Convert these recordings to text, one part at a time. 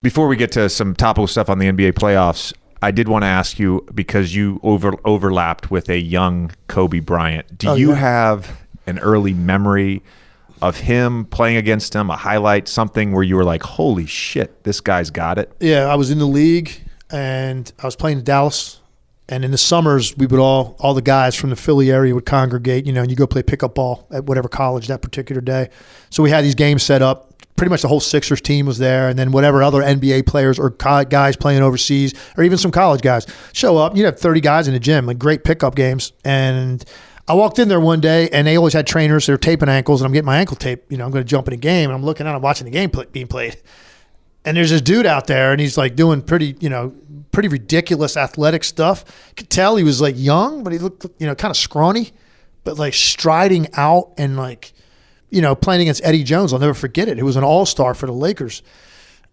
Before we get to some topical stuff on the NBA playoffs, I did want to ask you, because you overlapped with a young Kobe Bryant. Do you have an early memory of him playing against him, a highlight, something where you were like, holy shit, this guy's got it? Yeah, I was in the league, and I was playing in Dallas. And in the summers, we would all the guys from the Philly area would congregate, and you go play pickup ball at whatever college that particular day. So we had these games set up. Pretty much the whole Sixers team was there, and then whatever other NBA players or guys playing overseas, or even some college guys show up. You'd have 30 guys in the gym, like great pickup games. And I walked in there one day, and they always had trainers. They're taping ankles, and I'm getting my ankle taped. I'm going to jump in a game, and I'm looking out, I'm watching the game being played. And there's this dude out there, and he's like doing pretty ridiculous athletic stuff. You could tell he was like young, but he looked, kind of scrawny, but like striding out and like, playing against Eddie Jones. I'll never forget it. It was an all-star for the Lakers.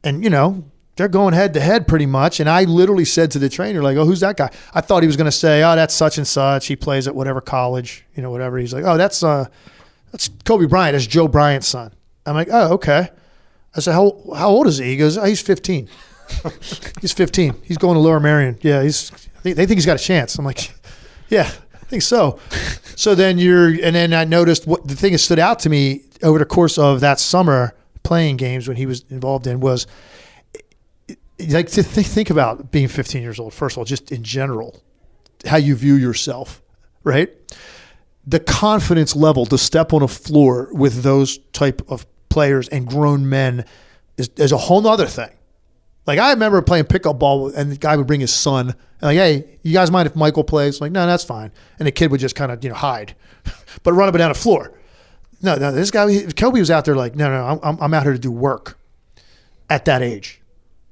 And, they're going head-to-head pretty much. And I literally said to the trainer, like, oh, who's that guy? I thought he was going to say, oh, that's such and such. He plays at whatever college, whatever. He's like, oh, that's Kobe Bryant. That's Joe Bryant's son. I'm like, oh, okay. I said, how old is he? He goes, oh, he's 15. He's 15. He's going to Lower Merion. Yeah, they think he's got a chance. I'm like, yeah, I think so. So then I noticed what the thing that stood out to me over the course of that summer playing games when he was involved in was like to think about being 15 years old. First of all, just in general, how you view yourself, right? The confidence level to step on a floor with those type of players and grown men is a whole nother thing. Like, I remember playing pickup ball, and the guy would bring his son, and like, hey, you guys mind if Michael plays? I'm like, no, that's fine. And the kid would just kind of, hide, but run up and down the floor. No, this guy, Kobe was out there like, no, I'm out here to do work at that age.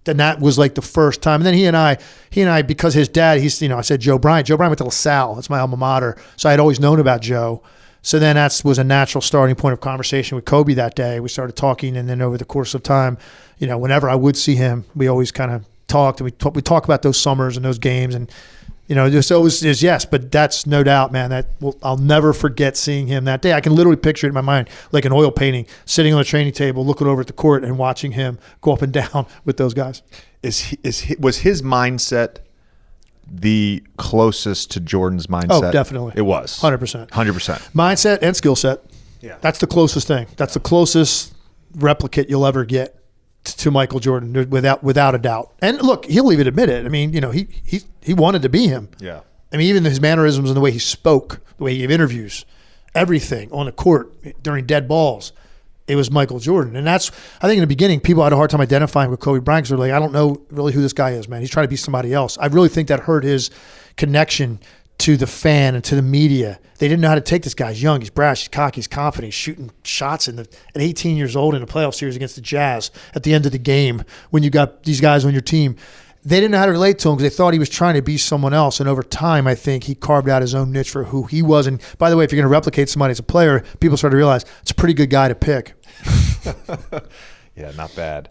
Then that was like the first time. And then he and I, because his dad, I said Joe Bryant. Joe Bryant went to LaSalle. That's my alma mater. So I had always known about Joe. So then that was a natural starting point of conversation with Kobe that day. We started talking, and then over the course of time, whenever I would see him, we always kind of talked. And we talk about those summers and those games, and just always is yes. But that's no doubt, man. I'll never forget seeing him that day. I can literally picture it in my mind like an oil painting, sitting on a training table, looking over at the court, and watching him go up and down with those guys. Was his mindset the closest to Jordan's mindset? Oh, definitely. It was 100%. Mindset and skill set. Yeah, that's the closest thing. That's the closest replicate you'll ever get to Michael Jordan, without a doubt. And look, he'll even admit it. I mean, he wanted to be him. Yeah. I mean, even his mannerisms and the way he spoke, the way he gave interviews, everything on the court during dead balls, it was Michael Jordan. And that's, I think in the beginning, people had a hard time identifying with Kobe Bryant, because they're like, I don't know really who this guy is, man. He's trying to be somebody else. I really think that hurt his connection to the fan and to the media. They didn't know how to take this guy. He's young, he's brash, he's cocky, he's confident, he's shooting shots at 18 years old in a playoff series against the Jazz at the end of the game when you got these guys on your team. They didn't know how to relate to him because they thought he was trying to be someone else. And over time, I think he carved out his own niche for who he was. And by the way, if you're going to replicate somebody as a player, people start to realize it's a pretty good guy to pick. Yeah, not bad.